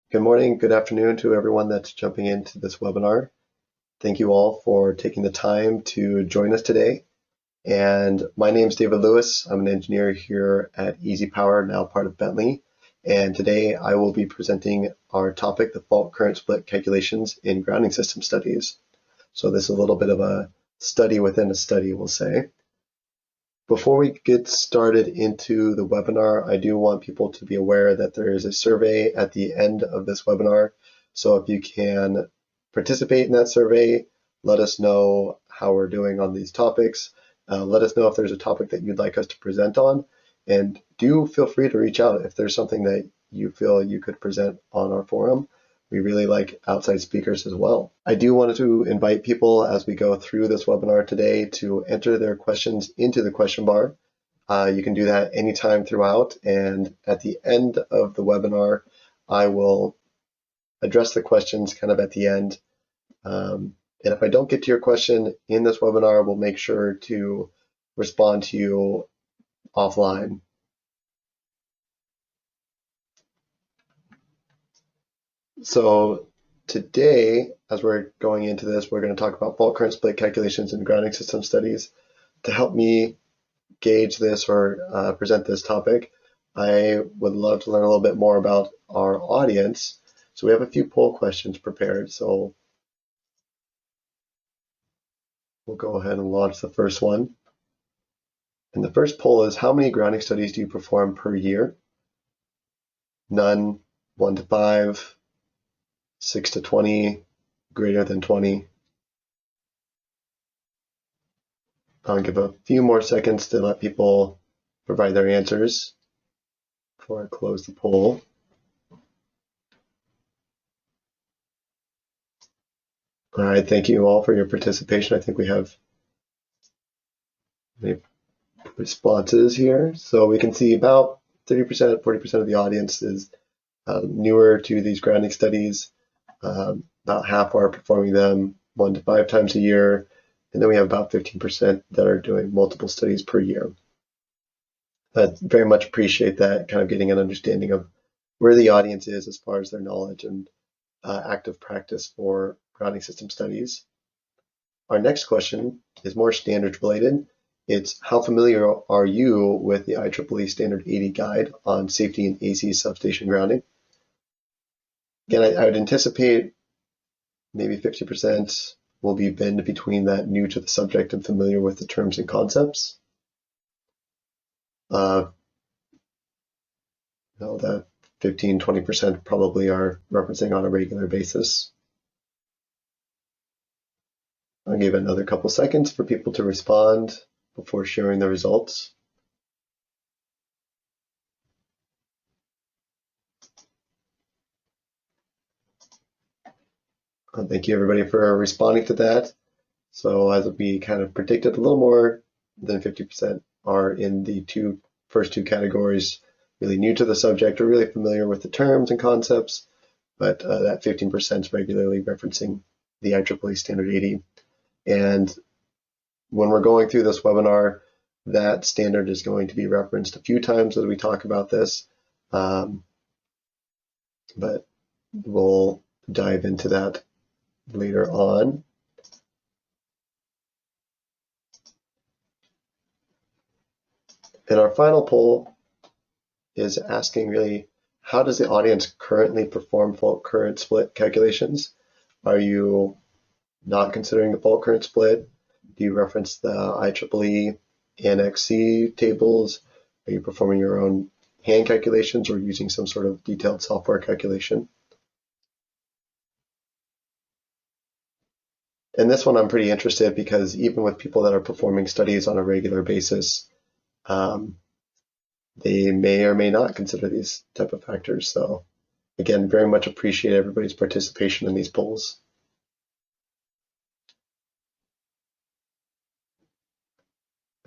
Good morning, good afternoon to everyone that's jumping into this webinar. Thank you all for taking the time to join us today. And my name is David Lewis. I'm an engineer here at EasyPower, now part of Bentley. And today I will be presenting our topic, the fault current split calculations in grounding system studies. So this is a little bit of a study within a study, we'll say. Before we get started into the webinar, I do want people to be aware that there is a survey at the end of this webinar. So if you can participate in that survey, let us know how we're doing on these topics. Let us know if there's a topic that you'd like us to present on. And do feel free to reach out if there's something that you feel you could present on our forum. We really like outside speakers as well. I do want to invite people as we go through this webinar today to enter their questions into the question bar. You can do that anytime throughout, and at the end of the webinar, I will address the questions kind of at the end. And if I don't get to your question in this webinar, we'll make sure to respond to you offline. So today, as we're going into this, we're going to talk about fault current split calculations in grounding system studies. To help me gauge this or present this topic, I would love to learn a little bit more about our audience. So we have a few poll questions prepared. So we'll go ahead and launch the first one. And the first poll is, how many grounding studies do you perform per year? None, 1 to 5, 6 to 20, greater than 20. I'll give a few more seconds to let people provide their answers before I close the poll. All right, thank you all for your participation. I think we have many responses here. So we can see about 30%, 40% of the audience is newer to these grounding studies. About half are performing them 1 to 5 times a year. And then we have about 15% that are doing multiple studies per year. I very much appreciate that, kind of getting an understanding of where the audience is as far as their knowledge and active practice for grounding system studies. Our next question is more standards related. It's, how familiar are you with the IEEE Standard 80 guide on safety in AC substation grounding? Again, I would anticipate maybe 50% will be bend between that new to the subject and familiar with the terms and concepts. That 15-20% probably are referencing on a regular basis. I'll give another couple seconds for people to respond before sharing the results. Thank you everybody for responding to that. So as we kind of predicted, a little more than 50% are in the first two categories, really new to the subject or really familiar with the terms and concepts, but that 15% is regularly referencing the IEEE Standard 80. And when we're going through this webinar, that standard is going to be referenced a few times as we talk about this, but we'll dive into that later on. And our final poll is asking really, how does the audience currently perform fault current split calculations? Are you not considering the fault current split? Do you reference the IEEE Annex C tables? Are you performing your own hand calculations or using some sort of detailed software calculation? And this one I'm pretty interested because even with people that are performing studies on a regular basis, they may or may not consider these type of factors. So again, very much appreciate everybody's participation in these polls.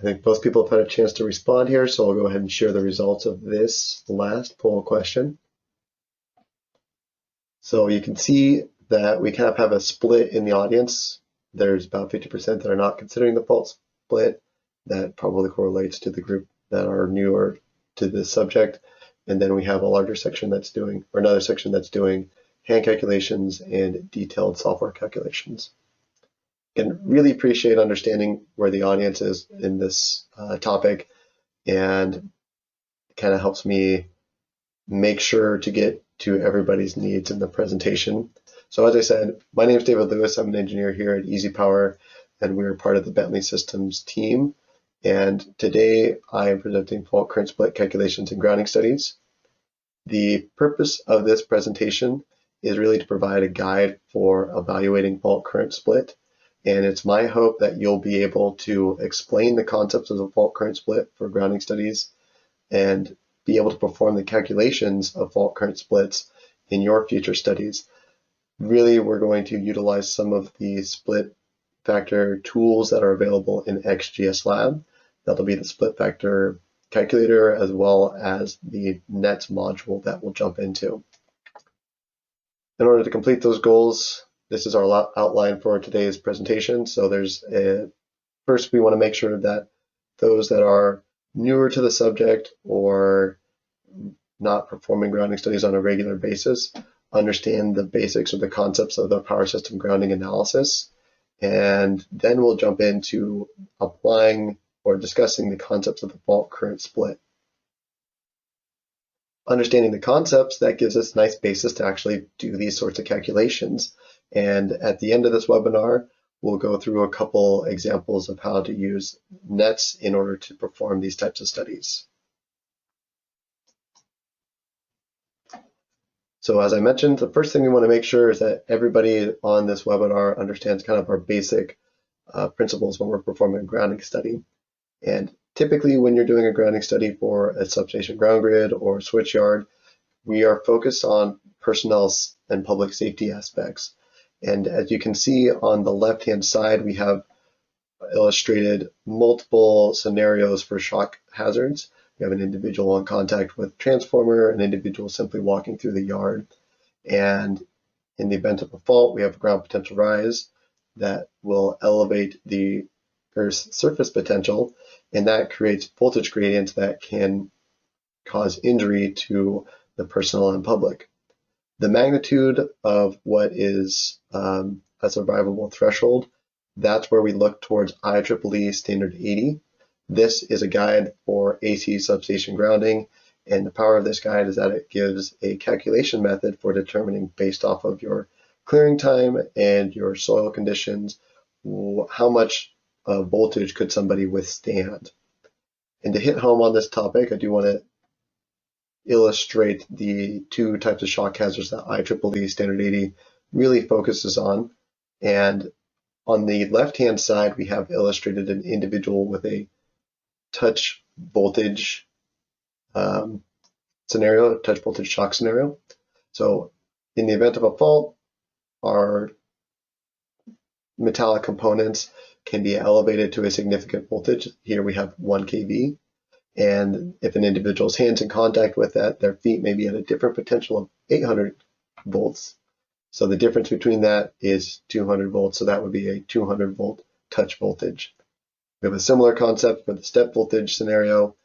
I think most people have had a chance to respond here, so I'll go ahead and share the results of this last poll question. So you can see that we kind of have a split in the audience. There's about 50% that are not considering the fault split. That probably correlates to the group that are newer to this subject. and then we have a larger section that's doing, or another section that's doing hand calculations and detailed software calculations. And really appreciate understanding where the audience is in this topic, and kind of helps me make sure to get to everybody's needs in the presentation. So as I said, my name is David Lewis. I'm an engineer here at EasyPower, and we're part of the Bentley Systems team. And today I am presenting fault current split calculations and grounding studies. The purpose of this presentation is really to provide a guide for evaluating fault current split. And it's my hope that you'll be able to explain the concepts of the fault current split for grounding studies and be able to perform the calculations of fault current splits in your future studies. Really, we're going to utilize some of the split factor tools that are available in XGSLab. That'll be the split factor calculator as well as the NETS module that we'll jump into. In order to complete those goals, this is our outline for today's presentation. So first we want to make sure that those that are newer to the subject or not performing grounding studies on a regular basis understand the basics or the concepts of the power system grounding analysis. And then we'll jump into applying or discussing the concepts of the fault current split. Understanding the concepts, that gives us a nice basis to actually do these sorts of calculations. And at the end of this webinar, we'll go through a couple examples of how to use NETS in order to perform these types of studies. So as I mentioned, the first thing we want to make sure is that everybody on this webinar understands kind of our basic principles when we're performing a grounding study. And typically when you're doing a grounding study for a substation ground grid or switch yard, we are focused on personnel and public safety aspects. And as you can see on the left-hand side, we have illustrated multiple scenarios for shock hazards. We have an individual in contact with transformer, an individual simply walking through the yard. And in the event of a fault, we have ground potential rise that will elevate the Earth's surface potential, and that creates voltage gradients that can cause injury to the personnel and public. The magnitude of what is a survivable threshold, that's where we look towards IEEE Standard 80. This is a guide for AC substation grounding, and the power of this guide is that it gives a calculation method for determining, based off of your clearing time and your soil conditions, how much voltage could somebody withstand. And to hit home on this topic, I do want to illustrate the two types of shock hazards that IEEE Standard 80 really focuses on. And on the left-hand side, we have illustrated an individual with a touch voltage scenario, touch voltage shock scenario. So in the event of a fault, our metallic components can be elevated to a significant voltage. Here we have 1 kV. And if an individual's hands in contact with that, their feet may be at a different potential of 800 volts. So the difference between that is 200 volts. So that would be a 200 volt touch voltage. We have a similar concept for the step voltage scenario.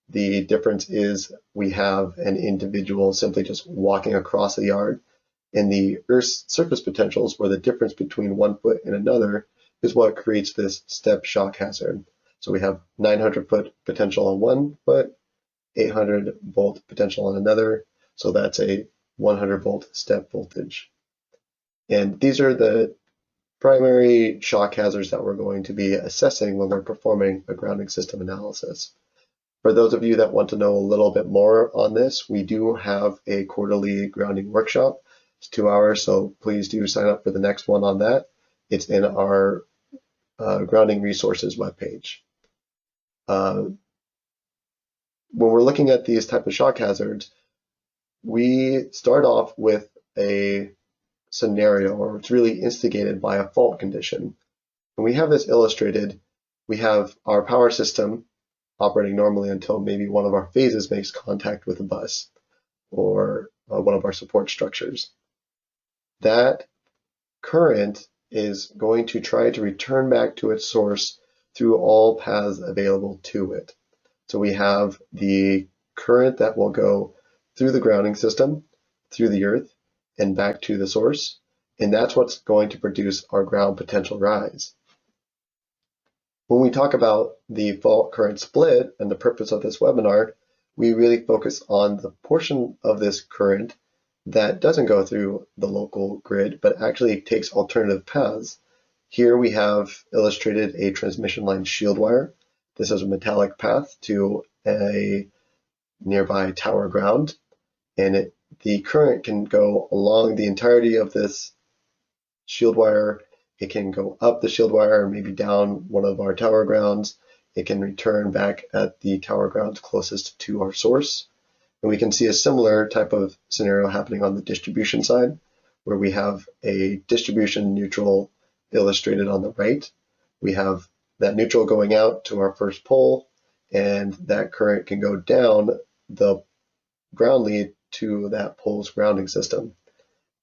The difference is we have an individual simply just walking across the yard, and the Earth's surface potentials, where the difference between 1 foot and another, is what creates this step shock hazard. So we have 900 foot potential on 1 foot, 800 volt potential on another. So that's a 100 volt step voltage. And these are the primary shock hazards that we're going to be assessing when we're performing a grounding system analysis. For those of you that want to know a little bit more on this, we do have a quarterly grounding workshop. It's 2 hours, so please do sign up for the next one on that. It's in our grounding resources webpage. When we're looking at these type of shock hazards, we start off with a scenario, or it's really instigated by a fault condition. When we have this illustrated, we have our power system operating normally until maybe one of our phases makes contact with a bus or one of our support structures. That current is going to try to return back to its source through all paths available to it. So we have the current that will go through the grounding system, through the earth, and back to the source. And that's what's going to produce our ground potential rise. When we talk about the fault current split and the purpose of this webinar, we really focus on the portion of this current that doesn't go through the local grid, but actually takes alternative paths. Here we have illustrated a transmission line shield wire. This is a metallic path to a nearby tower ground, and the current can go along the entirety of this shield wire. It can go up the shield wire, maybe down one of our tower grounds. It can return back at the tower grounds closest to our source. And we can see a similar type of scenario happening on the distribution side, where we have a distribution neutral illustrated on the right. We have that neutral going out to our first pole, and that current can go down the ground lead to that pole's grounding system.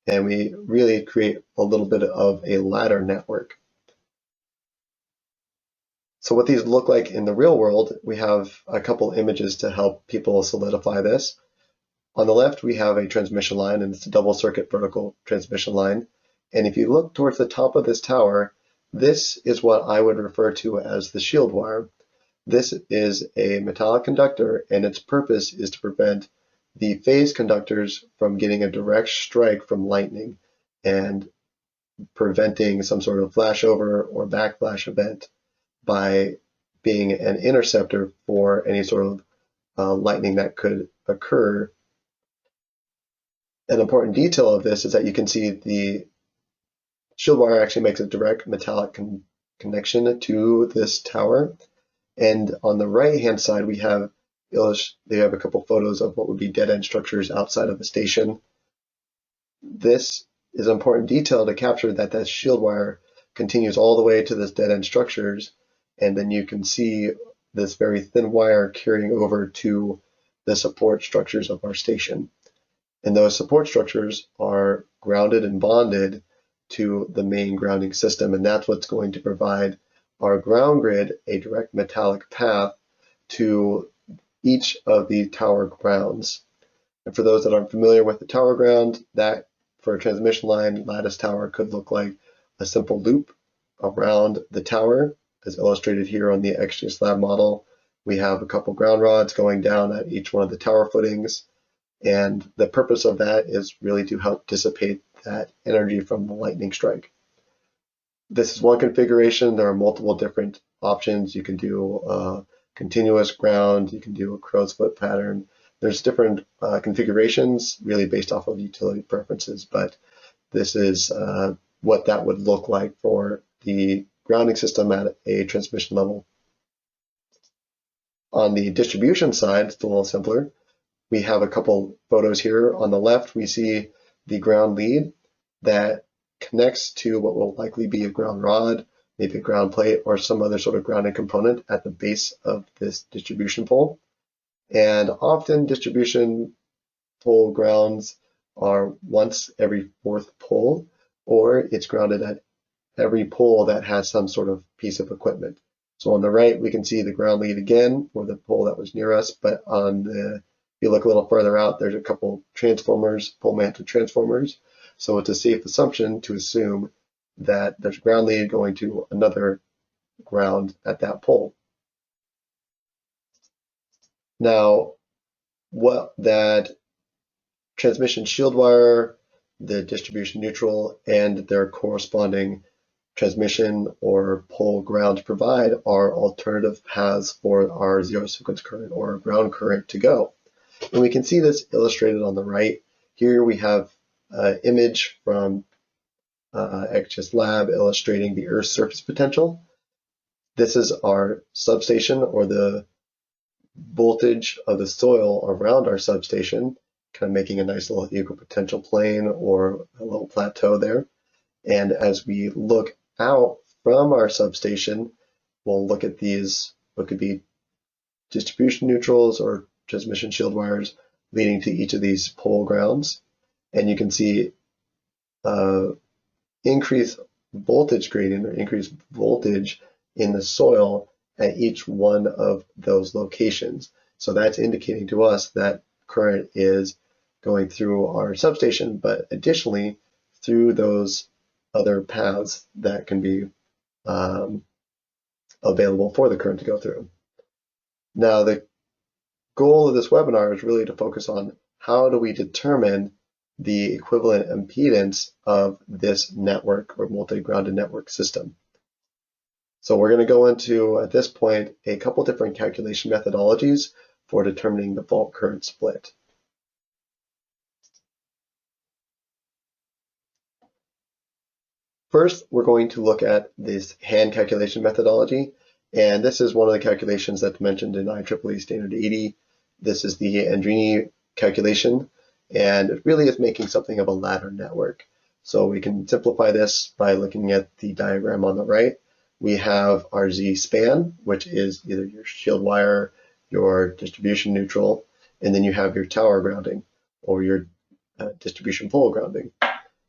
And we really create a little bit of a ladder network. So what these look like in the real world, we have a couple images to help people solidify this. On the left, we have a transmission line, and it's a double circuit vertical transmission line. And if you look towards the top of this tower, this is what I would refer to as the shield wire. This is a metallic conductor, and its purpose is to prevent the phase conductors from getting a direct strike from lightning and preventing some sort of flashover or backflash event by being an interceptor for any sort of lightning that could occur. An important detail of this is that you can see the shield wire actually makes a direct metallic connection to this tower. And on the right hand side, we have a couple photos of what would be dead end structures outside of the station. This is an important detail to capture that that shield wire continues all the way to this dead end structures, and then you can see this very thin wire carrying over to the support structures of our station. And those support structures are grounded and bonded to the main grounding system, and that's what's going to provide our ground grid a direct metallic path to each of the tower grounds. And for those that aren't familiar with the tower ground, that for a transmission line lattice tower could look like a simple loop around the tower, as illustrated here on the XGSLab model. We have a couple ground rods going down at each one of the tower footings, and the purpose of that is really to help dissipate that energy from the lightning strike. This is one configuration. There are multiple different options. You can do continuous ground, you can do a crow's foot pattern. There's different configurations really based off of utility preferences, but this is what that would look like for the grounding system at a transmission level. On the distribution side, it's a little simpler. We have a couple photos here. On the left, we see the ground lead that connects to what will likely be a ground rod, maybe a ground plate, or some other sort of grounding component at the base of this distribution pole. And often distribution pole grounds are once every fourth pole, or it's grounded at every pole that has some sort of piece of equipment. So on the right, we can see the ground lead again for the pole that was near us, but if you look a little further out, there's a couple transformers, pole mounted transformers. So it's a safe assumption to assume that there's a ground lead going to another ground at that pole. Now, what that transmission shield wire, the distribution neutral, and their corresponding transmission or pole ground provide are alternative paths for our zero sequence current or ground current to go. And we can see this illustrated on the right. Here we have an image from XGSLab illustrating the Earth's surface potential. This is our substation, or the voltage of the soil around our substation, kind of making a nice little equipotential plane or a little plateau there. And as we look out from our substation, we'll look at these, what could be distribution neutrals or transmission shield wires leading to each of these pole grounds. And you can see increased voltage gradient or increased voltage in the soil at each one of those locations. So that's indicating to us that current is going through our substation, but additionally through those other paths that can be available for the current to go through. Now, the goal of this webinar is really to focus on how do we determine the equivalent impedance of this network or multi-grounded network system. So we're going to go into, at this point, a couple different calculation methodologies for determining the fault current split. First, we're going to look at this hand calculation methodology, and this is one of the calculations that's mentioned in IEEE Standard 80. This is the Andrini calculation, and it really is making something of a ladder network. So we can simplify this by looking at the diagram on the right. We have our Z span, which is either your shield wire, your distribution neutral, and then you have your tower grounding or your distribution pole grounding.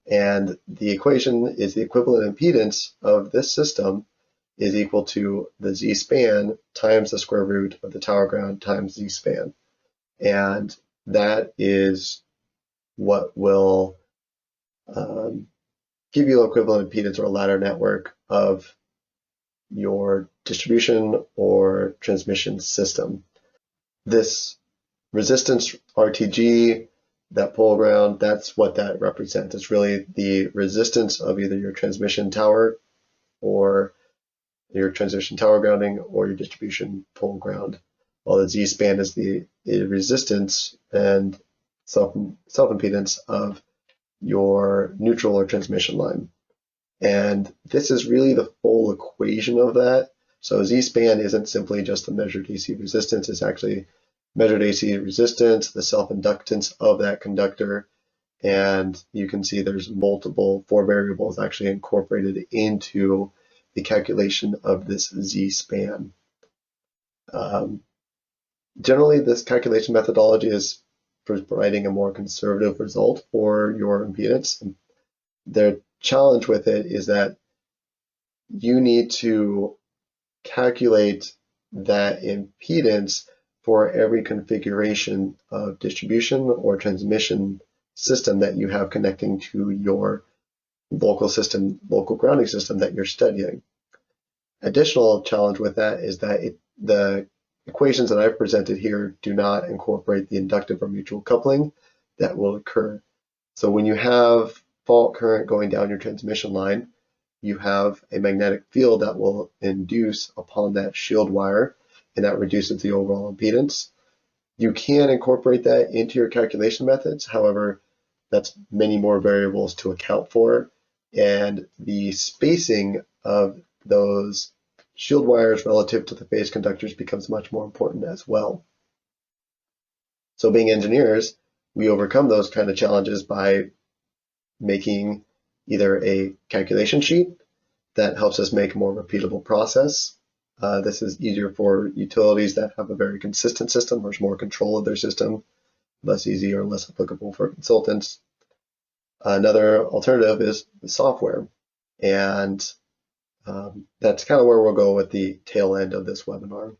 And the equation is the equivalent impedance of this system is equal to the Z span times the square root of the tower ground times Z span. And that is what will give you equivalent impedance or a ladder network of your distribution or transmission system. This resistance RTG, that pole ground, that's what that represents. It's really the resistance of either your transmission tower or your transmission tower grounding or your distribution pole ground, while the Z span is the resistance and self-impedance of your neutral or transmission line. And this is really the full equation of that. So Z span isn't simply just the measured AC resistance, it's actually measured AC resistance, the self-inductance of that conductor, and you can see there's multiple 4 variables actually incorporated into the calculation of this Z span. Generally, this calculation methodology is providing a more conservative result for your impedance. The challenge with it is that you need to calculate that impedance for every configuration of distribution or transmission system that you have connecting to your local grounding system that you're studying. Additional challenge with that is that the equations that I've presented here do not incorporate the inductive or mutual coupling that will occur. So when you have fault current going down your transmission line, you have a magnetic field that will induce upon that shield wire, and that reduces the overall impedance. You can incorporate that into your calculation methods. However, that's many more variables to account for, and the spacing of those shield wires relative to the phase conductors becomes much more important as well. So being engineers, we overcome those kind of challenges by making either a calculation sheet that helps us make a more repeatable process. This is easier for utilities that have a very consistent system. There's more control of their system, less easy or less applicable for consultants. Another alternative is the software, and that's kind of where we'll go with the tail end of this webinar.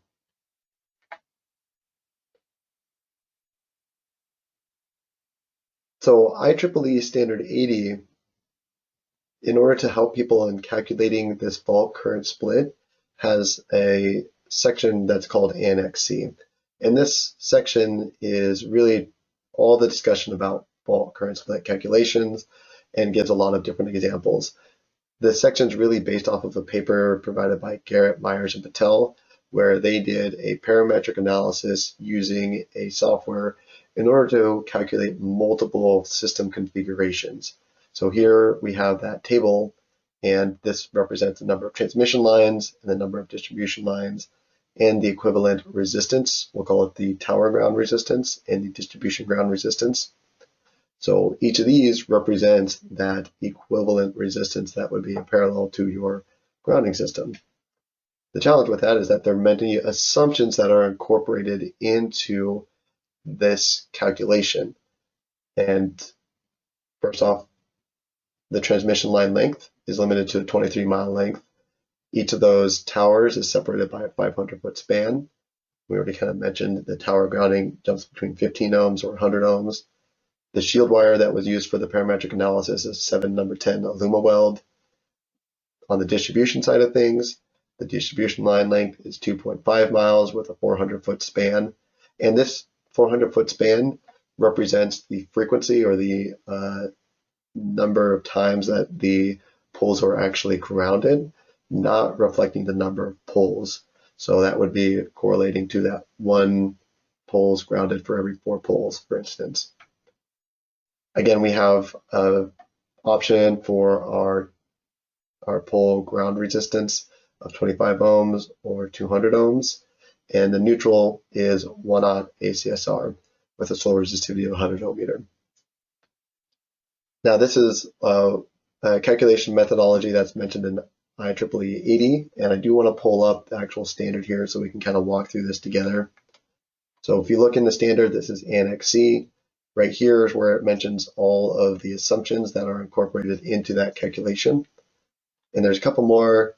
So IEEE Standard 80, in order to help people in calculating this fault current split, has a section that's called Annex C. And this section is really all the discussion about fault current split calculations and gives a lot of different examples. This section is really based off of a paper provided by Garrett, Myers, and Patel, where they did a parametric analysis using a software in order to calculate multiple system configurations. So here we have that table, and this represents the number of transmission lines and the number of distribution lines and the equivalent resistance. We'll call it the tower ground resistance and the distribution ground resistance. So each of these represents that equivalent resistance that would be parallel to your grounding system. The challenge with that is that there are many assumptions that are incorporated into this calculation. And first off, the transmission line length is limited to a 23-mile length. Each of those towers is separated by a 500-foot span. We already kind of mentioned the tower grounding jumps between 15 ohms or 100 ohms. The shield wire that was used for the parametric analysis is 7 number 10 Aluma weld. On the distribution side of things, the distribution line length is 2.5 miles with a 400-foot span. And this 400-foot span represents the frequency or the number of times that the poles are actually grounded, not reflecting the number of poles. So that would be correlating to that 1 poles grounded for every 4 poles, for instance. Again, we have an option for our pole ground resistance of 25 ohms or 200 ohms, and the neutral is 1/0 ACSR with a soil resistivity of 100 ohm meter. Now this is a calculation methodology that's mentioned in IEEE 80, and I do want to pull up the actual standard here so we can kind of walk through this together. So if you look in the standard, this is Annex C. Right here is where it mentions all of the assumptions that are incorporated into that calculation. And there's a couple more.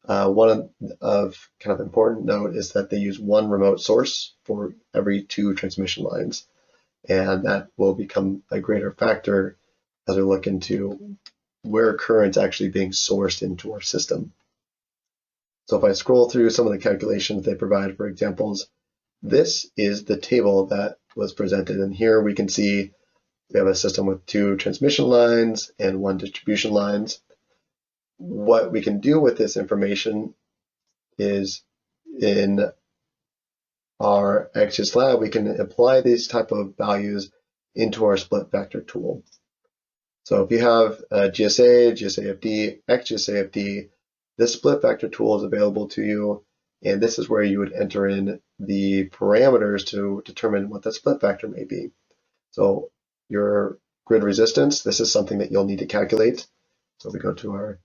One of kind of important note is that they use 1 remote source for every 2 transmission lines. And that will become a greater factor as we look into where current's actually being sourced into our system. So if I scroll through some of the calculations they provide for examples, this is the table that was presented. And here we can see we have a system with 2 transmission lines and 1 distribution lines. What we can do with this information is in our XGSLab, we can apply these type of values into our split factor tool. So if you have GSA, GSAFD, XGSAFD, this split factor tool is available to you, and this is where you would enter in the parameters to determine what the split factor may be. So your grid resistance, this is something that you'll need to calculate. So if we go to our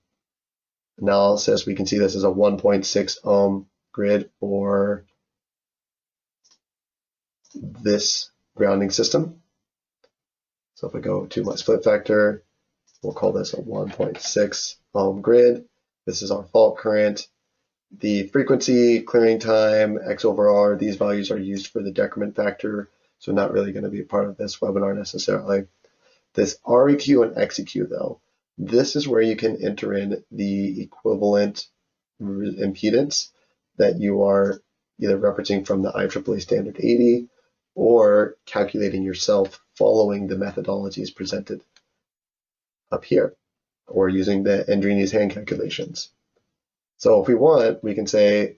analysis, we can see this is a 1.6 ohm grid for this grounding system. So if I go to my split factor, we'll call this a 1.6 ohm grid. This is our fault current. The frequency, clearing time, X over R, these values are used for the decrement factor, so not really going to be a part of this webinar necessarily. This REQ and XEQ though, this is where you can enter in the equivalent impedance that you are either referencing from the IEEE Standard 80 or calculating yourself following the methodologies presented up here, or using the Andrini's hand calculations. So if we want, we can say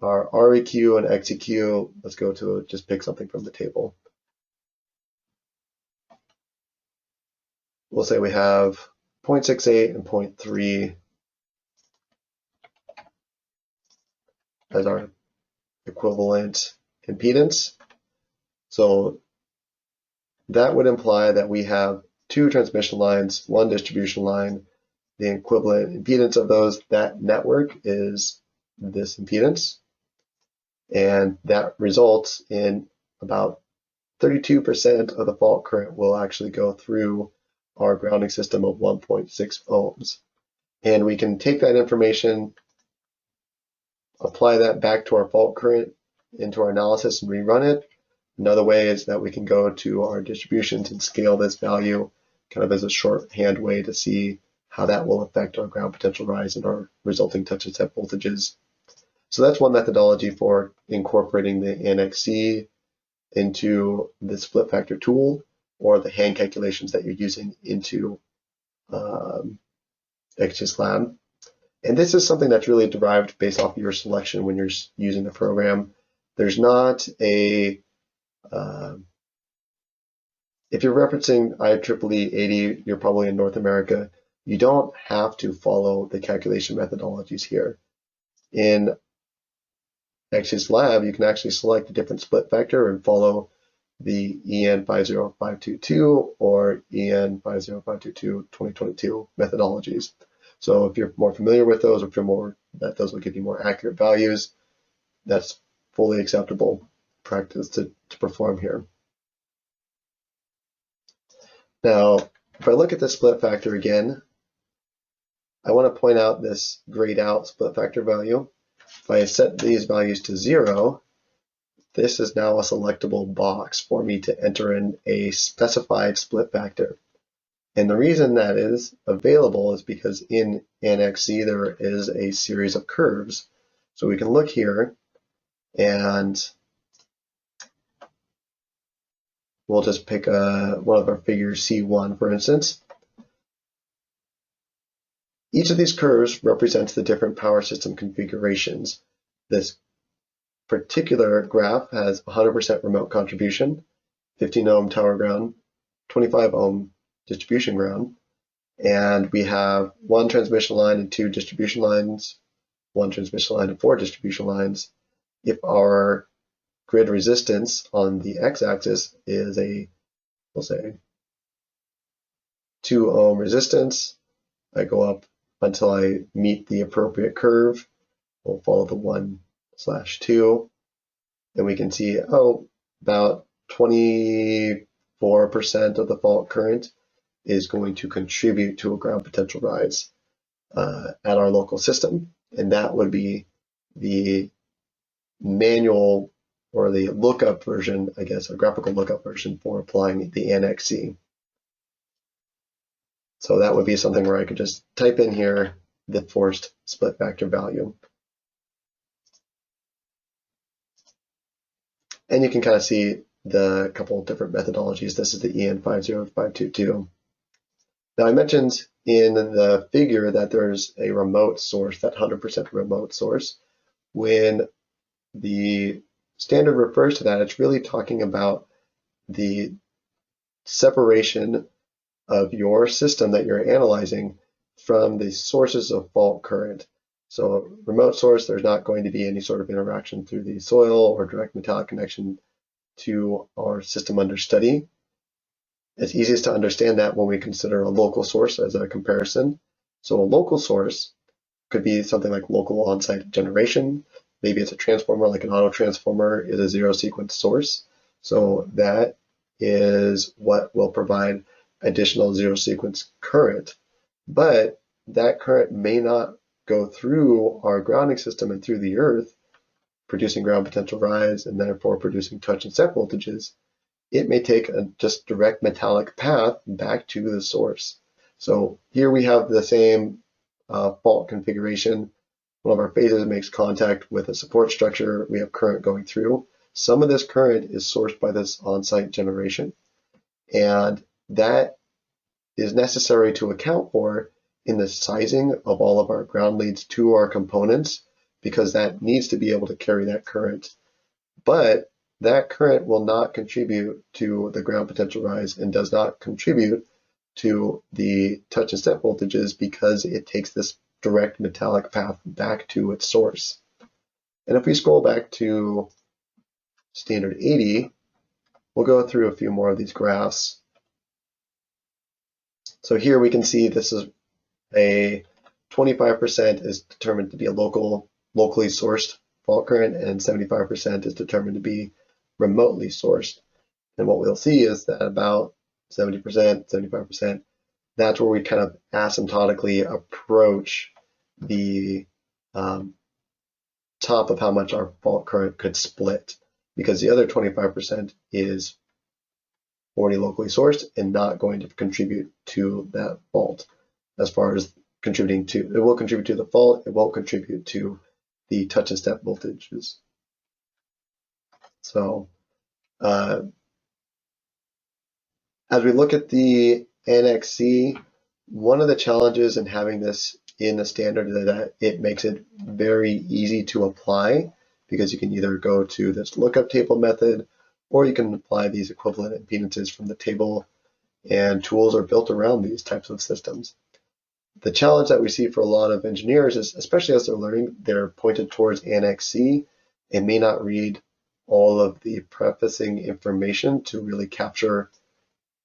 our REQ and XEQ, let's go to just pick something from the table. We'll say we have 0.68 and 0.3 as our equivalent impedance. So that would imply that we have 2 transmission lines, 1 distribution line. The equivalent impedance of those, that network is this impedance. And that results in about 32% of the fault current will actually go through our grounding system of 1.6 ohms. And we can take that information, apply that back to our fault current into our analysis and rerun it. Another way is that we can go to our distributions and scale this value kind of as a shorthand way to see how that will affect our ground potential rise and our resulting touch and set voltages. So that's one methodology for incorporating the Annex C into the split factor tool, or the hand calculations that you're using into XGSLab. And this is something that's really derived based off of your selection when you're using the program. There's not a if you're referencing IEEE 80, you're probably in North America, you don't have to follow the calculation methodologies here. In XGSLab, you can actually select a different split factor and follow the EN 50522 or EN 50522 2022 methodologies. So if you're more familiar with those, or if you're more that those will give you more accurate values, that's fully acceptable practice to perform here. Now, if I look at the split factor again, I want to point out this grayed out split factor value. If I set these values to 0, this is now a selectable box for me to enter in a specified split factor. And the reason that is available is because in Annex C there is a series of curves. So we can look here and we'll just pick one of our figures, C1 for instance. Each of these curves represents the different power system configurations. This particular graph has 100% remote contribution, 15 ohm tower ground, 25 ohm distribution ground, and we have one transmission line and two distribution lines, one transmission line and four distribution lines. If our grid resistance on the x-axis is we'll say 2 ohm resistance, I go up until I meet the appropriate curve. We'll follow the 1/2, and we can see, about 24% of the fault current is going to contribute to a ground potential rise at our local system, and that would be the manual or the lookup version, I guess, a graphical lookup version for applying the Annex C. So that would be something where I could just type in here the forced split factor value. And you can kind of see the couple of different methodologies. This is the EN50522. Now I mentioned in the figure that there's a remote source, that 100% remote source. When the standard refers to that, it's really talking about the separation of your system that you're analyzing from the sources of fault current. So remote source, there's not going to be any sort of interaction through the soil or direct metallic connection to our system under study. It's easiest to understand that when we consider a local source as a comparison. So a local source could be something like local on-site generation. Maybe it's a transformer, like an auto transformer is a zero sequence source. So that is what will provide additional zero sequence current. But that current may not go through our grounding system and through the earth, producing ground potential rise and therefore producing touch and set voltages. It may take a just direct metallic path back to the source. So here we have the same fault configuration. One of our phases makes contact with a support structure. We have current going through. Some of this current is sourced by this on-site generation, and that is necessary to account for in the sizing of all of our ground leads to our components, because that needs to be able to carry that current. But that current will not contribute to the ground potential rise and does not contribute to the touch and set voltages because it takes this direct metallic path back to its source. And if we scroll back to standard 80, we'll go through a few more of these graphs. So here we can see this is a 25% is determined to be a locally sourced fault current, and 75% is determined to be remotely sourced. And what we'll see is that about 70%, 75%, that's where we kind of asymptotically approach the top of how much our fault current could split, because the other 25% is already locally sourced and not going to contribute to that fault. As far as contributing to, it will contribute to the fault, it won't contribute to the touch and step voltages. So as we look at the Annex C, one of the challenges in having this in the standard is that it makes it very easy to apply, because you can either go to this lookup table method, or you can apply these equivalent impedances from the table, and tools are built around these types of systems. The challenge that we see for a lot of engineers is, especially as they're learning, they're pointed towards Annex C and may not read all of the prefacing information to really capture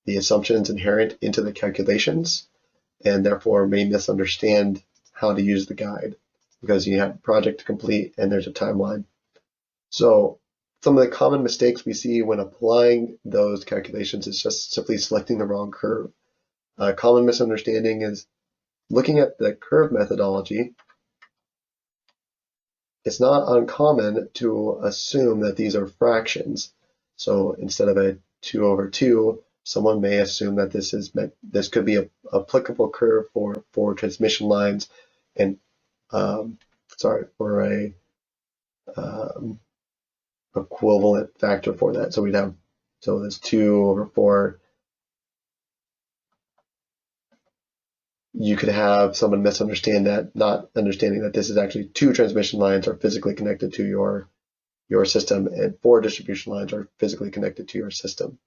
the assumptions inherent into the calculations, and therefore may misunderstand how to use the guide, because you have a project to complete and there's a timeline. So some of the common mistakes we see when applying those calculations is just simply selecting the wrong curve. A common misunderstanding is looking at the curve methodology it's not uncommon to assume that these are fractions. So instead of a 2 over 2, someone may assume that this could be an applicable curve for transmission lines and for a equivalent factor for that. So this 2 over 4. You could have someone misunderstand that, not understanding that this is actually 2 transmission lines are physically connected to your system, and 4 distribution lines are physically connected to your system.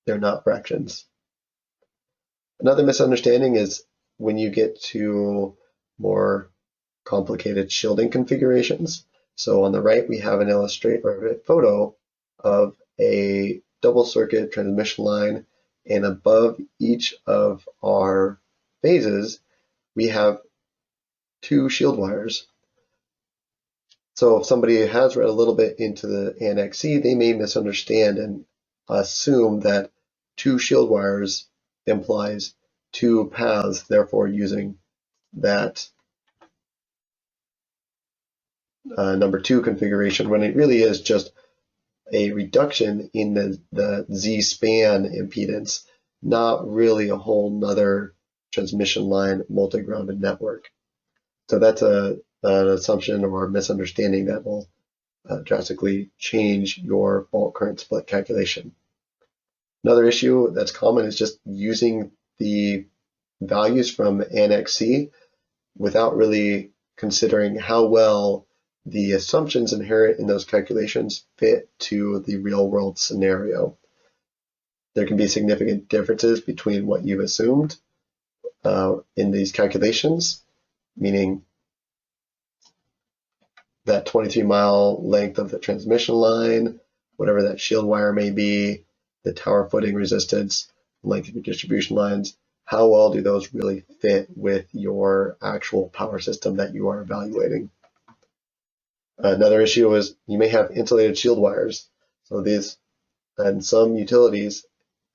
They're not fractions. Another misunderstanding is when you get to more complicated shielding configurations. So on the right, we have a photo of a double circuit transmission line, and above each of our phases, we have 2 shield wires. So if somebody has read a little bit into the Annex C, they may misunderstand and assume that 2 shield wires implies 2 paths, therefore using that number 2 configuration, when it really is just a reduction in the Z-span impedance, not really a whole nother transmission line multi-grounded network. So that's an assumption or a misunderstanding that will drastically change your fault current split calculation. Another issue that's common is just using the values from Annex C without really considering how well the assumptions inherent in those calculations fit to the real world scenario. There can be significant differences between what you've assumed in these calculations, meaning that 23-mile length of the transmission line, whatever that shield wire may be, the tower footing resistance, length of your distribution lines, how well do those really fit with your actual power system that you are evaluating? Another issue is you may have insulated shield wires. So these, and some utilities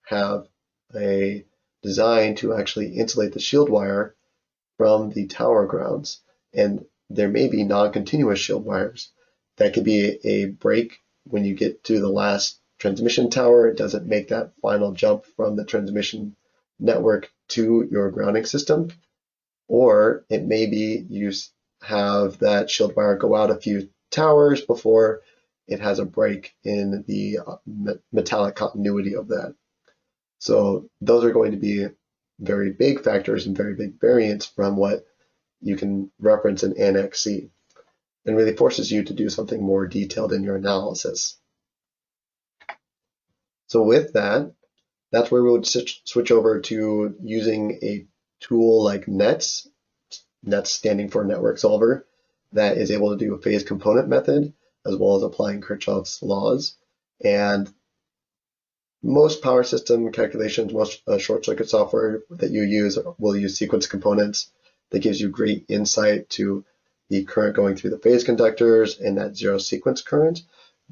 have a design to actually insulate the shield wire from the tower grounds. And there may be non-continuous shield wires. That could be a break when you get to the last transmission tower. It doesn't make that final jump from the transmission network to your grounding system. Or it may be you have that shield wire go out a few towers before it has a break in the metallic continuity of that. So those are going to be very big factors and very big variance from what you can reference in Annex C, and really forces you to do something more detailed in your analysis. So with that, that's where we would switch over to using a tool like NETS, NETS standing for Network Solver, that is able to do a phase component method, as well as applying Kirchhoff's laws. And most power system calculations, most short circuit software that you use will use sequence components. That gives you great insight to the current going through the phase conductors and that zero sequence current.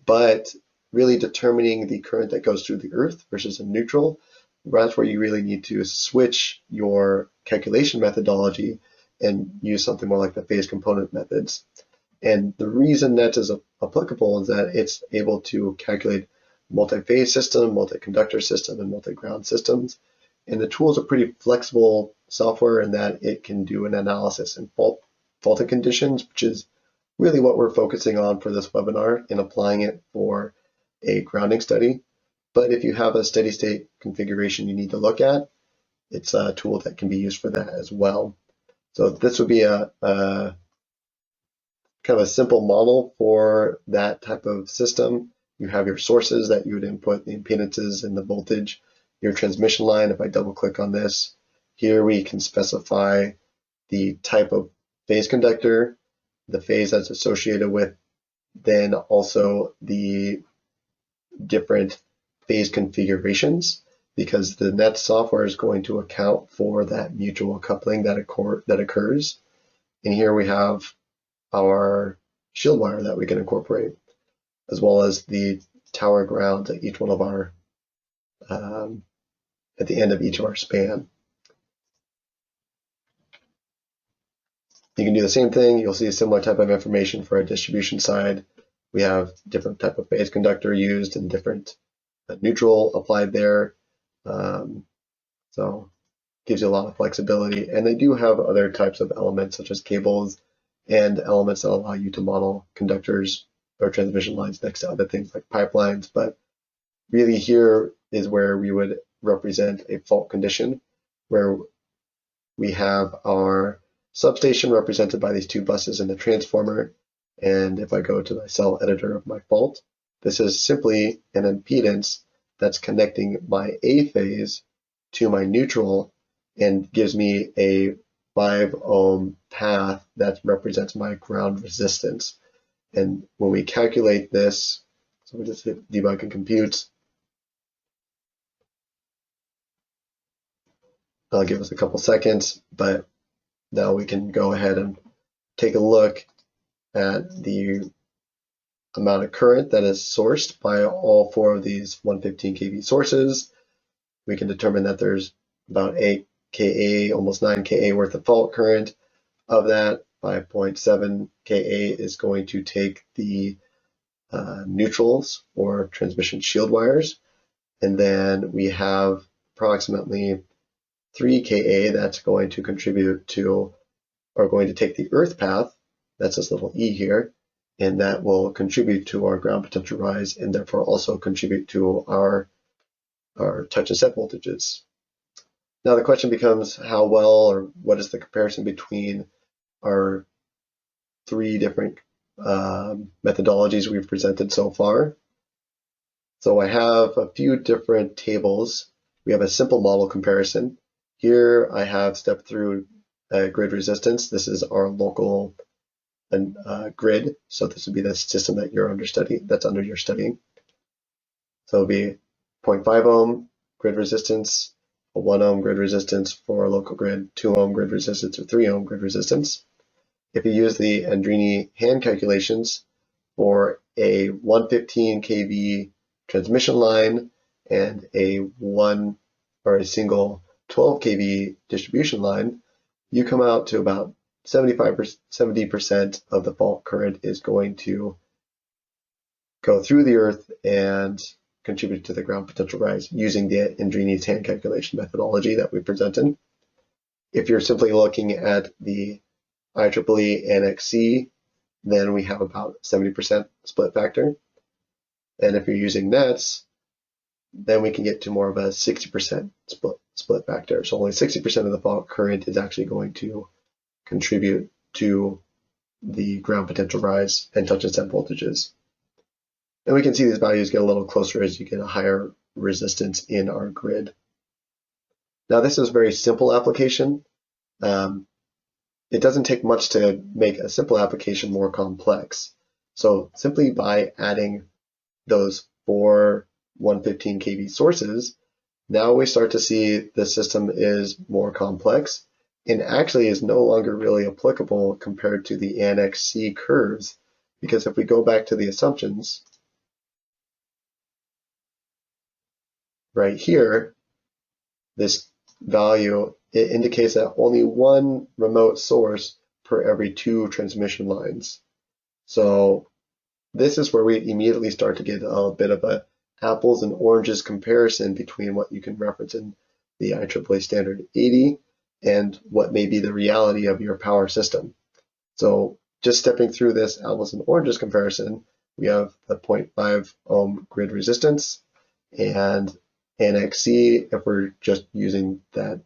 But really determining the current that goes through the earth versus a neutral, that's where you really need to switch your calculation methodology and use something more like the phase component methods. And the reason NETS is applicable is that it's able to calculate multi-phase system, multi-conductor system, and multi-ground systems. And the tool is a pretty flexible software in that it can do an analysis in faulted conditions, which is really what we're focusing on for this webinar and applying it for a grounding study. But if you have a steady state configuration you need to look at, it's a tool that can be used for that as well. So this would be a kind of a simple model for that type of system. You have your sources that you would input, the impedances and the voltage, your transmission line. If I double click on this, here we can specify the type of phase conductor, the phase that's associated with, then also the different phase configurations, because the NETS software is going to account for that mutual coupling that occurs. And here we have our shield wire that we can incorporate, as well as the tower ground at each one of our, at the end of each of our span. You can do the same thing. You'll see a similar type of information for our distribution side. We have different type of phase conductor used and different neutral applied there. So gives you a lot of flexibility. And they do have other types of elements such as cables and elements that allow you to model conductors or transmission lines next to other things like pipelines. But really here is where we would represent a fault condition, where we have our substation represented by these two buses and the transformer. And if I go to the cell editor of my fault, this is simply an impedance that's connecting my A phase to my neutral and gives me a 5 ohm path that represents my ground resistance. And when we calculate this, so we just hit debug and compute. I'll give us a couple seconds, but now we can go ahead and take a look at the amount of current that is sourced by all four of these 115 kV sources. We can determine that there's about 8 kA, almost 9 kA worth of fault current. Of that, 5.7 kA is going to take the neutrals or transmission shield wires. And then we have approximately 3 kA that's going to contribute to, or going to take the earth path, that's this little E here, and that will contribute to our ground potential rise and therefore also contribute to our touch and set voltages. Now the question becomes how well, or what is the comparison between our three different methodologies we've presented so far. So I have a few different tables. We have a simple model comparison. Here I have stepped through grid resistance. This is our local grid. So this would be the system that you're that's under your studying. So it'll be 0.5 ohm grid resistance, a 1 ohm grid resistance for a local grid, 2 ohm grid resistance, or 3 ohm grid resistance. If you use the Andrini hand calculations for a 115 kV transmission line and a single 12 kV distribution line, you come out to about 70% of the fault current is going to go through the earth and contribute to the ground potential rise using the Andrini's hand calculation methodology that we presented. If you're simply looking at the IEEE Annex C, then we have about 70% split factor. And if you're using NETS, then we can get to more of a 60% split factor. So only 60% of the fault current is actually going to contribute to the ground potential rise and touch and set voltages. And we can see these values get a little closer as you get a higher resistance in our grid. Now this is a very simple application. It doesn't take much to make a simple application more complex. So simply by adding those 4 115 kV sources, now we start to see the system is more complex and actually is no longer really applicable compared to the Annex C curves. Because if we go back to the assumptions, right here, this value, it indicates that only one remote source per every 2 transmission lines. So this is where we immediately start to get a bit of a apples and oranges comparison between what you can reference in the IEEE standard 80 and what may be the reality of your power system. So just stepping through this apples and oranges comparison, we have the 0.5 ohm grid resistance and Annex C, if we're just using that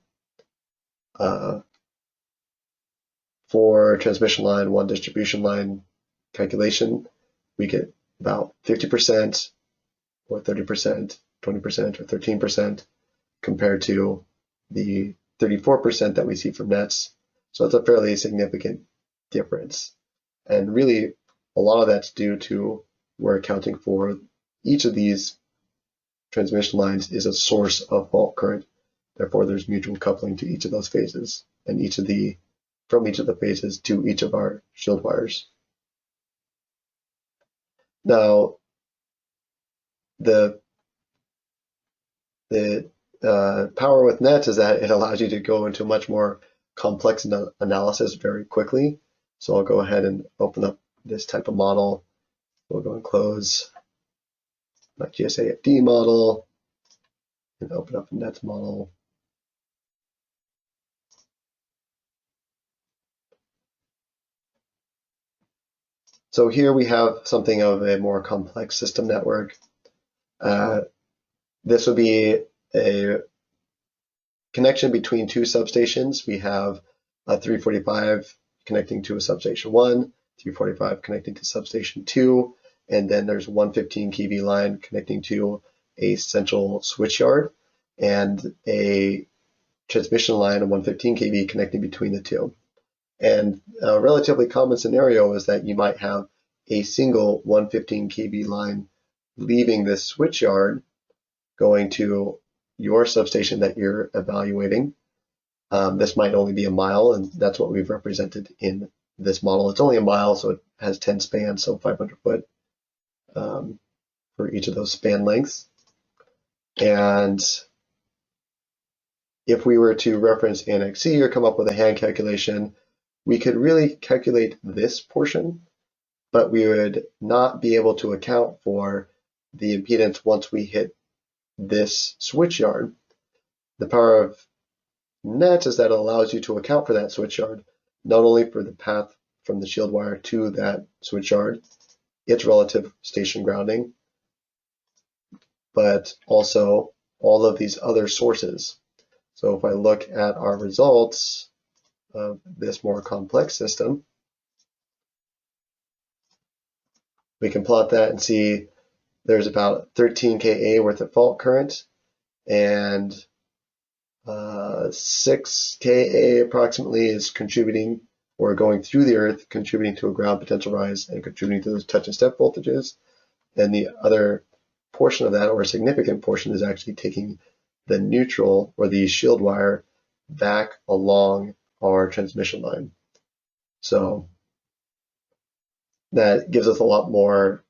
4 transmission line, 1 distribution line calculation, we get about 50% or 30%, 20% or 13% compared to the 34% that we see from NETS. So it's a fairly significant difference. And really, a lot of that's due to we're accounting for each of these transmission lines is a source of fault current. Therefore, there's mutual coupling to each of those phases and from each of the phases to each of our shield wires. Now, the power with NETS is that it allows you to go into much more complex analysis very quickly. So I'll go ahead and open up this type of model. We'll go and close my GSAFD model and open up a NETS model. So here we have something of a more complex system network. This would be a connection between two substations. We have a 345 connecting to a substation 1, 345 connecting to substation 2, and then there's 115 kV line connecting to a central switchyard and a transmission line of 115 kV connecting between the two. And a relatively common scenario is that you might have a single 115 kV line leaving this switchyard going to your substation that you're evaluating. This might only be a mile, and that's what we've represented in this model. It's only a mile, so it has 10 spans, so 500 foot for each of those span lengths. And if we were to reference Annex C or come up with a hand calculation, we could really calculate this portion, but we would not be able to account for the impedance once we hit this switchyard. The power of NETS is that it allows you to account for that switchyard, not only for the path from the shield wire to that switchyard, its relative station grounding, but also all of these other sources. So if I look at our results of this more complex system, we can plot that and see there's about 13 kA worth of fault current and 6 kA approximately is contributing or going through the earth, contributing to a ground potential rise and contributing to those touch and step voltages. And the other portion of that, or a significant portion, is actually taking the neutral or the shield wire back along our transmission line. So that gives us a lot more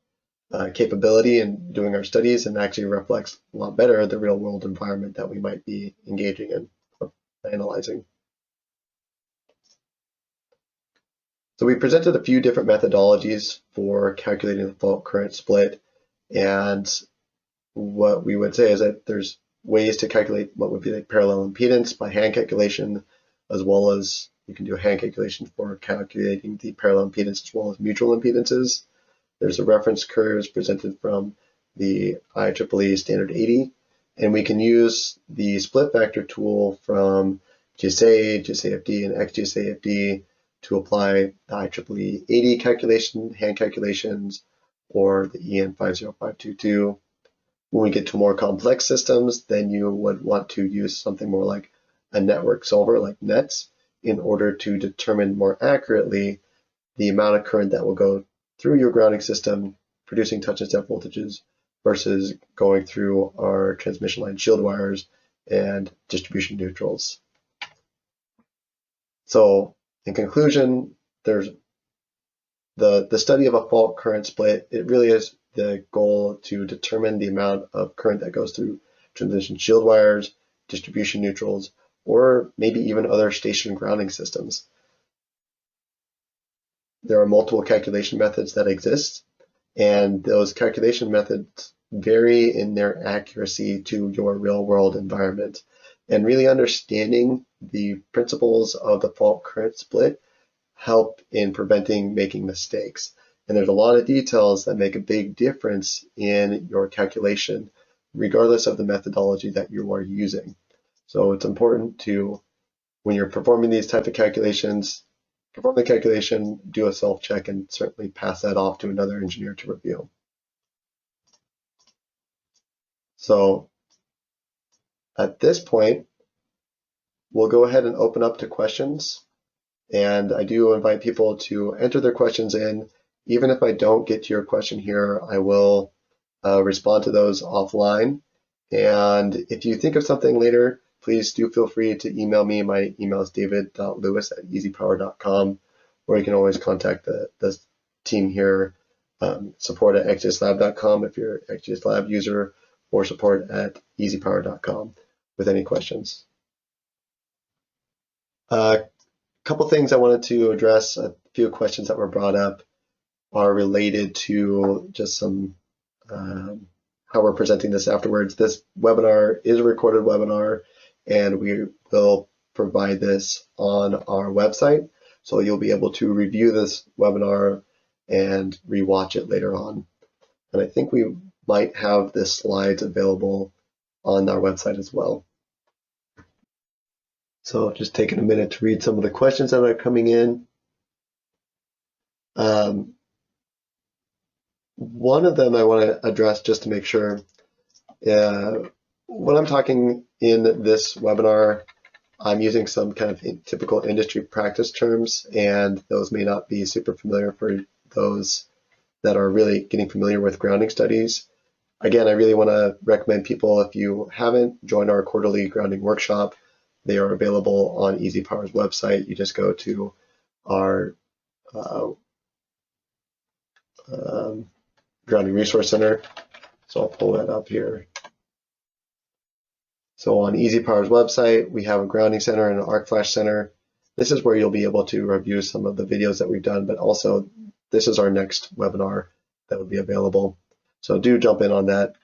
capability in doing our studies and actually reflects a lot better the real world environment that we might be engaging in or analyzing. So we presented a few different methodologies for calculating the fault current split, and what we would say is that there's ways to calculate what would be like parallel impedance by hand calculation, as well as you can do a hand calculation for calculating the parallel impedance as well as mutual impedances. There's a reference curves presented from the IEEE Standard 80, and we can use the split factor tool from GSA, GSAFD, and XGSLab to apply the IEEE 80 calculation, hand calculations, or the EN 50522. When we get to more complex systems, then you would want to use something more like a network solver like NETS in order to determine more accurately the amount of current that will go through your grounding system, producing touch and step voltages, versus going through our transmission line shield wires and distribution neutrals. So in conclusion, there's the study of a fault current split. It really is the goal to determine the amount of current that goes through transmission shield wires, distribution neutrals, or maybe even other station grounding systems. There are multiple calculation methods that exist, and those calculation methods vary in their accuracy to your real-world environment. And really understanding the principles of the fault current split help in preventing making mistakes. And there's a lot of details that make a big difference in your calculation, regardless of the methodology that you are using. So it's important to, when you're performing these type of calculations, perform the calculation, do a self-check, and certainly pass that off to another engineer to review. So at this point, we'll go ahead and open up to questions. And I do invite people to enter their questions in. Even if I don't get to your question here, I will respond to those offline. And if you think of something later, please do feel free to email me. My email is david.lewis@easypower.com, or you can always contact the team here, support@xgslab.com if you're an XGSLab user, or support@easypower.com with any questions. couple things I wanted to address, a few questions that were brought up are related to just some how we're presenting this afterwards. This webinar is a recorded webinar, and we will provide this on our website. So you'll be able to review this webinar and rewatch it later on. And I think we might have the slides available on our website as well. So just taking a minute to read some of the questions that are coming in. One of them I want to address just to make sure. When I'm talking in this webinar, I'm using some kind of typical industry practice terms, and those may not be super familiar for those that are really getting familiar with grounding studies. Again, I really want to recommend people, if you haven't joined our quarterly grounding workshop, they are available on EasyPower's website. You just go to our Grounding Resource Center. So I'll pull that up here. So on EasyPower's website, we have a grounding center and an arc flash center. This is where you'll be able to review some of the videos that we've done, but also this is our next webinar that will be available. So do jump in on that.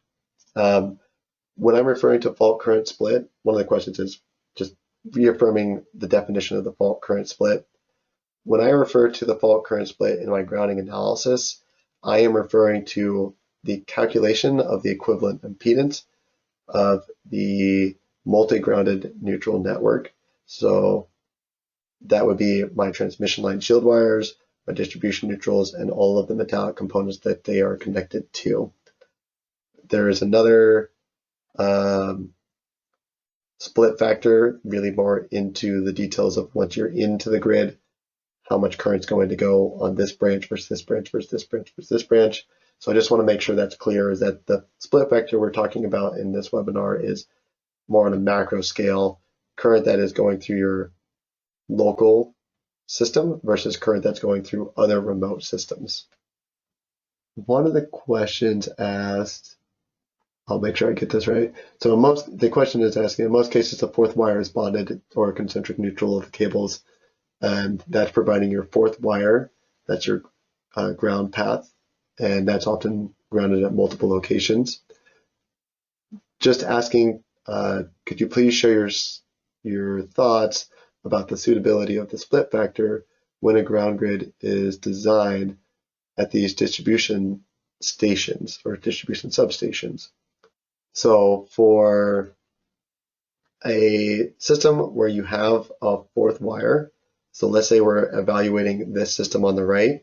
When I'm referring to fault current split, one of the questions is just reaffirming the definition of the fault current split. When I refer to the fault current split in my grounding analysis, I am referring to the calculation of the equivalent impedance of the multi-grounded neutral network. So that would be my transmission line shield wires, my distribution neutrals, and all of the metallic components that they are connected to. There is another split factor, really more into the details of once you're into the grid, how much current's going to go on this branch versus this branch versus this branch versus this branch. So I just want to make sure that's clear, is that the split factor we're talking about in this webinar is more on a macro scale, current that is going through your local system versus current that's going through other remote systems. One of the questions asked, I'll make sure I get this right. So the question is asking, in most cases, the fourth wire is bonded or a concentric neutral of the cables, and that's providing your fourth wire. That's your ground path, and that's often grounded at multiple locations. Just asking, could you please share your thoughts about the suitability of the split factor when a ground grid is designed at these distribution stations or distribution substations? So for a system where you have a fourth wire, so let's say we're evaluating this system on the right,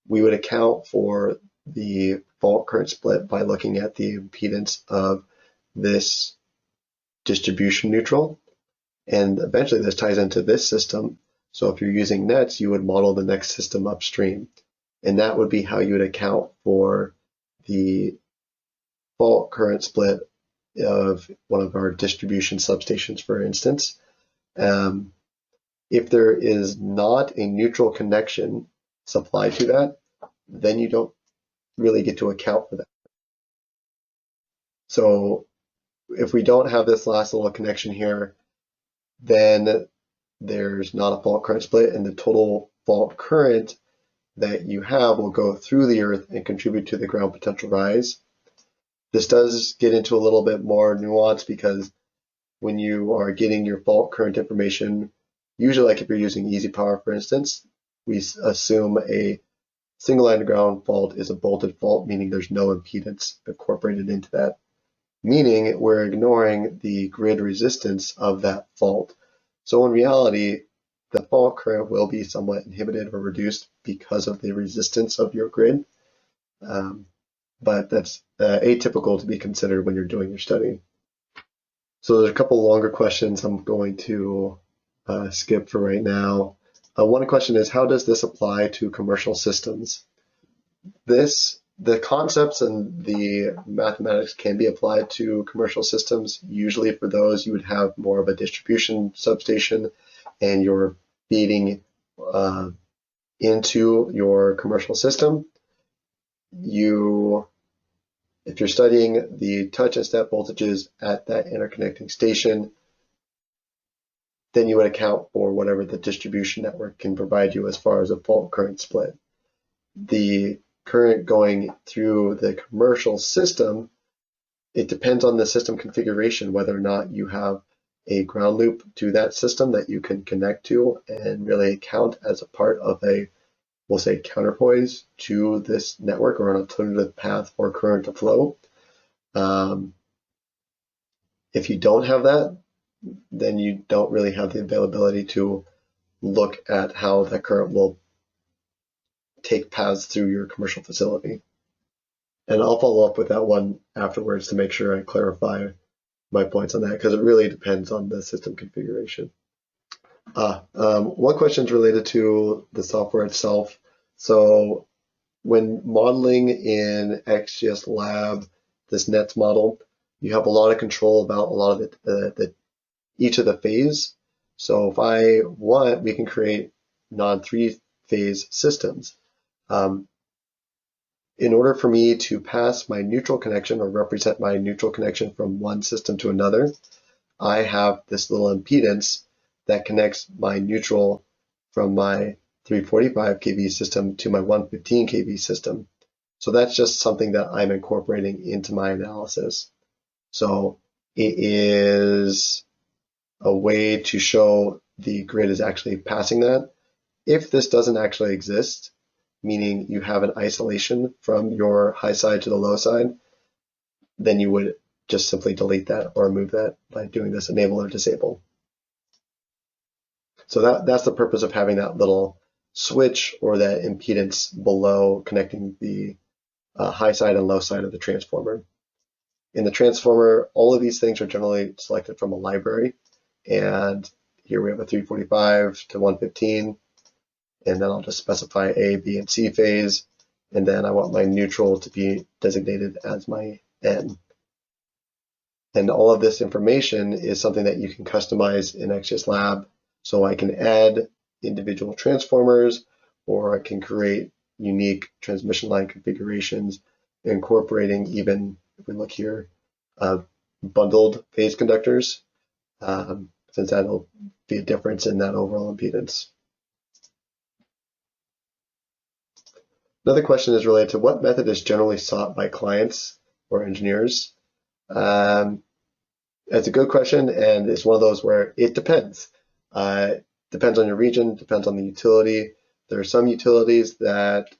we would account for the fault current split by looking at the impedance of this distribution neutral. And eventually this ties into this system. So if you're using nets, you would model the next system upstream. And that would be how you would account for the fault current split of one of our distribution substations, for instance. If there is not a neutral connection supplied to that, then you don't really get to account for that. So if we don't have this last little connection here, then there's not a fault current split, and the total fault current that you have will go through the earth and contribute to the ground potential rise. This does get into a little bit more nuance, because when you are getting your fault current information, usually like if you're using EasyPower, for instance, we assume a single line of ground fault is a bolted fault, meaning there's no impedance incorporated into that, meaning we're ignoring the grid resistance of that fault. So in reality, the fault current will be somewhat inhibited or reduced because of the resistance of your grid. But that's atypical to be considered when you're doing your study. So there's a couple longer questions I'm going to skip for right now. One question is, how does this apply to commercial systems? The concepts and the mathematics can be applied to commercial systems. Usually for those, you would have more of a distribution substation, and you're feeding into your commercial system. If you're studying the touch and step voltages at that interconnecting station, then you would account for whatever the distribution network can provide you as far as a fault current split. The current going through the commercial system, it depends on the system configuration, whether or not you have a ground loop to that system that you can connect to and really count as a part of a, we'll say, counterpoise to this network or an alternative path for current to flow. If you don't have that, then you don't really have the availability to look at how that current will take paths through your commercial facility. And I'll follow up with that one afterwards to make sure I clarify my points on that, because it really depends on the system configuration. One question is related to the software itself. So when modeling in XGSLab, this NETS model, you have a lot of control about a lot of each of the phase. So if I want, we can create non-three-phase systems. In order for me to pass my neutral connection or represent my neutral connection from one system to another, I have this little impedance that connects my neutral from my 345 kV system to my 115 kV system. So that's just something that I'm incorporating into my analysis. So it is a way to show the grid is actually passing that. If this doesn't actually exist, meaning you have an isolation from your high side to the low side, then you would just simply delete that or remove that by doing this enable or disable. So that's the purpose of having that little switch or that impedance below connecting the high side and low side of the transformer. In the transformer, all of these things are generally selected from a library. And here we have a 345 to 115. And then I'll just specify A, B, and C phase. And then I want my neutral to be designated as my N. And all of this information is something that you can customize in XGSLab. So I can add individual transformers, or I can create unique transmission line configurations, incorporating even, if we look here, bundled phase conductors, since that'll be a difference in that overall impedance. Another question is related to what method is generally sought by clients or engineers. That's a good question, and it's one of those where it depends. Depends on your region, depends on the utility. There are some utilities that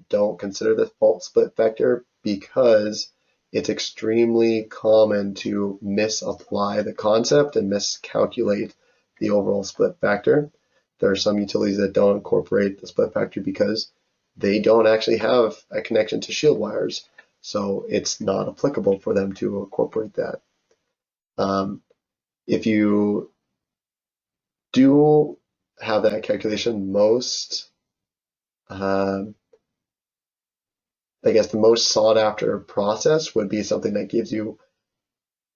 don't consider the fault split factor because it's extremely common to misapply the concept and miscalculate the overall split factor. There are some utilities that don't incorporate the split factor because they don't actually have a connection to shield wires, so it's not applicable for them to incorporate that. If you do have that calculation, I guess the most sought after process would be something that gives you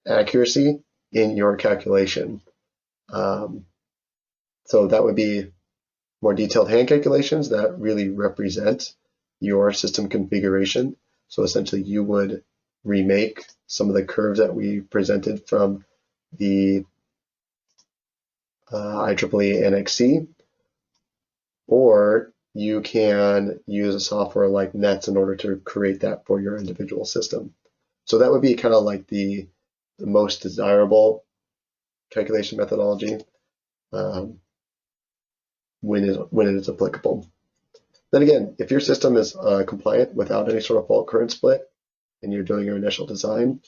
accuracy in your calculation. So that would be more detailed hand calculations that really represent your system configuration. So essentially you would remake some of the curves that we presented from the IEEE Annex C, or you can use a software like NETS in order to create that for your individual system. So that would be kind of like the most desirable calculation methodology when it is applicable. Then again, if your system is compliant without any sort of fault current split and you're doing your initial design,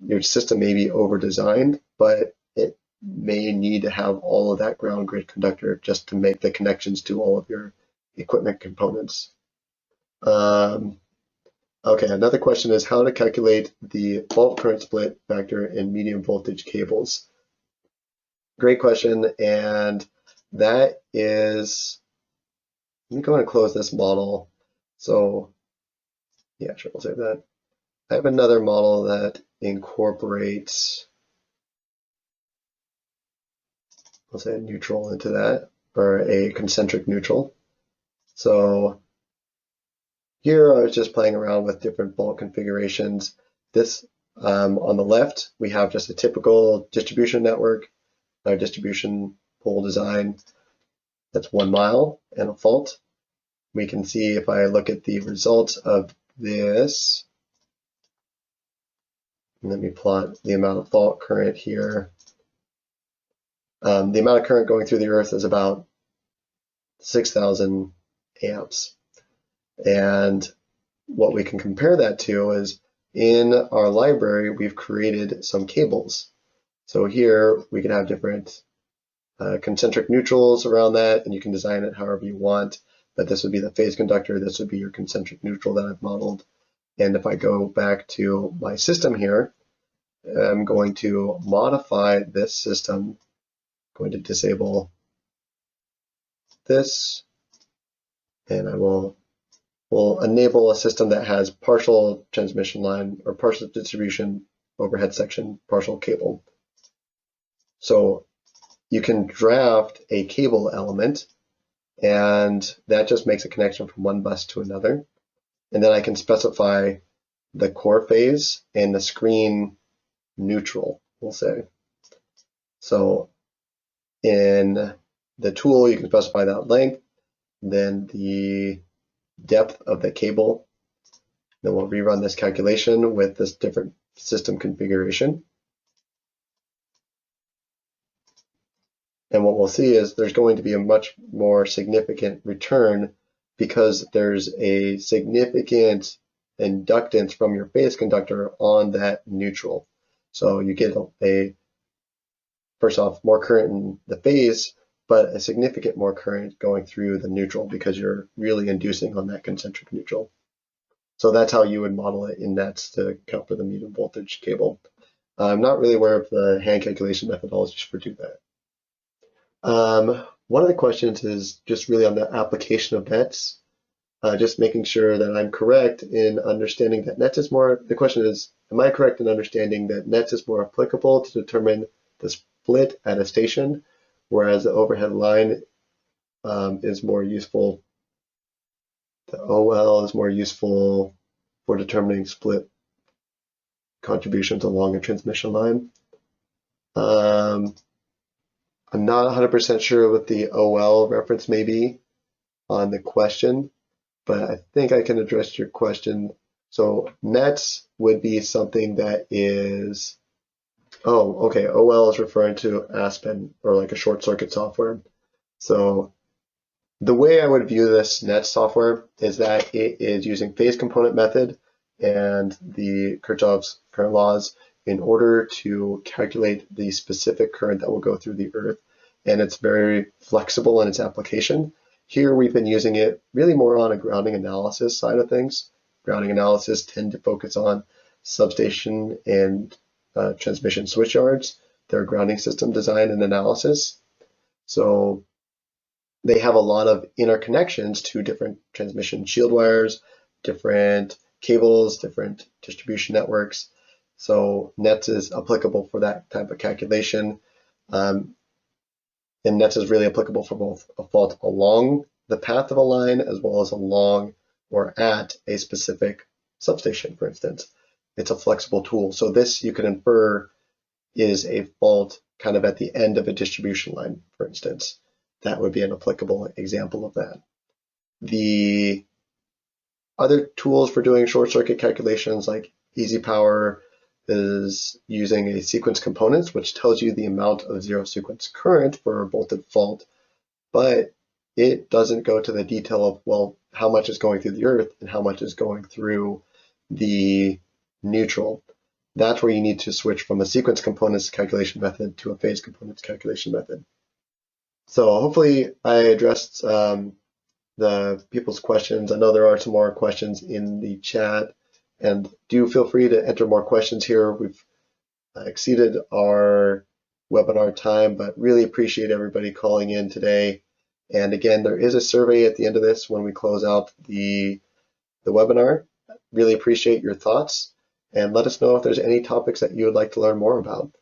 your system may be over-designed, but it may need to have all of that ground grid conductor just to make the connections to all of your equipment components. Okay, another question is how to calculate the fault current split factor in medium voltage cables. Great question, and that is, let me go ahead and close this model. So yeah, sure, we'll save that. I have another model that incorporates, let's say a neutral into that, or a concentric neutral. So here I was just playing around with different fault configurations. This on the left, we have just a typical distribution network, distribution pole design that's 1 mile and a fault. We can see if I look at the results of this, let me plot the amount of fault current here. The amount of current going through the earth is about 6,000 amps. And what we can compare that to is in our library, we've created some cables. So here we can have different concentric neutrals around that, and you can design it however you want. But this would be the phase conductor. This would be your concentric neutral that I've modeled. And if I go back to my system here, I'm going to modify this system. I'm going to disable this, and I will enable a system that has partial transmission line or partial distribution overhead section, partial cable. So you can draft a cable element, and that just makes a connection from one bus to another. And then I can specify the core phase and the screen neutral, we'll say. So in the tool, you can specify that length, then the depth of the cable. Then we'll rerun this calculation with this different system configuration. And what we'll see is there's going to be a much more significant return because there's a significant inductance from your phase conductor on that neutral. So you get first off, more current in the phase, but a significant more current going through the neutral because you're really inducing on that concentric neutral. So that's how you would model it in NETS to account for the medium voltage cable. I'm not really aware of the hand calculation methodologies for do that. One of the questions is just really on the application of NETS, just making sure that I'm correct in understanding that NETS is more, the question is, am I correct in understanding that NETS is more applicable to determine the split at a station, whereas the overhead line is more useful, the OL is more useful for determining split contributions along a transmission line. I'm not 100% sure what the OL reference may be on the question, but I think I can address your question. So NETS would be something that is, oh, okay, OL is referring to Aspen or like a short circuit software. So the way I would view this NETS software is that it is using phase component method and the Kirchhoff's current laws in order to calculate the specific current that will go through the earth. And it's very flexible in its application. Here we've been using it really more on a grounding analysis side of things. Grounding analysis tend to focus on substation and transmission switch yards, their grounding system design and analysis. So they have a lot of interconnections to different transmission shield wires, different cables, different distribution networks. So NETS is applicable for that type of calculation. And NETS is really applicable for both a fault along the path of a line as well as along or at a specific substation, for instance. It's a flexible tool. So this you can infer is a fault kind of at the end of a distribution line, for instance. That would be an applicable example of that. The other tools for doing short circuit calculations like EasyPower is using a sequence components, which tells you the amount of zero sequence current for a voltage fault, but it doesn't go to the detail of, well, how much is going through the earth and how much is going through the neutral. That's where you need to switch from a sequence components calculation method to a phase components calculation method. So hopefully I addressed the people's questions. I know there are some more questions in the chat, and do feel free to enter more questions here. We've exceeded our webinar time, but really appreciate everybody calling in today. And again, there is a survey at the end of this when we close out the webinar. Really appreciate your thoughts, and let us know if there's any topics that you would like to learn more about.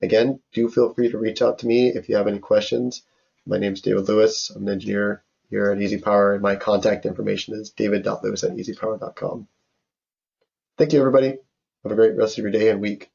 Again, do feel free to reach out to me if you have any questions. My name is David Lewis. I'm an engineer here at EasyPower, and my contact information is david.lewis@easypower.com. Thank you, everybody. Have a great rest of your day and week.